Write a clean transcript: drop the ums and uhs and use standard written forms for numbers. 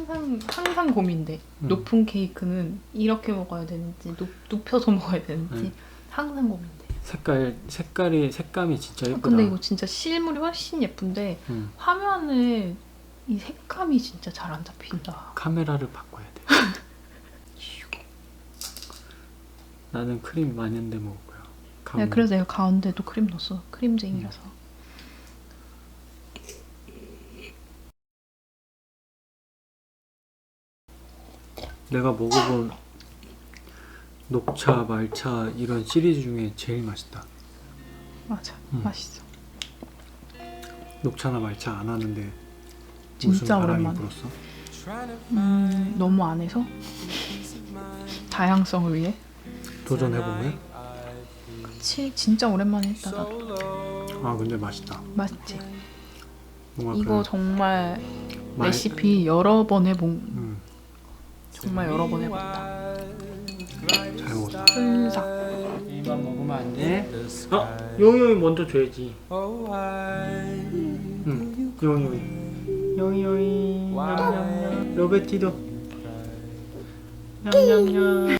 항상 고민돼. 높은 케이크는 이렇게 먹어야 되는지 눕혀서 먹어야 되는지 항상 고민돼. 색감이 진짜 예쁘다. 근데 이거 진짜 실물이 훨씬 예쁜데 화면에 이 색감이 진짜 잘 안 잡힌다. 카메라를 바꿔야 돼. 나는 크림 많은데 먹을 거야. 네, 그래서 내가 가운데도 크림 넣었어. 크림쟁이라서. 내가 먹어본 녹차, 말차 이런 시리즈 중에 제일 맛있다. 맞아, 맛있어. 녹차나 말차 안 하는데 진짜 무슨 바람이 오랜만에. 불었어? 너무 안 해서 다양성을 위해. 도전해보면? 그치, 진짜 오랜만에 했다 나도. 아 근데 맛있다. 맛있지. 뭔가 이거 정말 레시피 여러 번 해본. 정말 여러 번 해봤다. 잘 먹었다. 순삭. 이만 먹으면 안 돼? 용이 먼저 줘야지. 용이. 요이요이. 냠냠냠. 로베티도. 냠냠냠.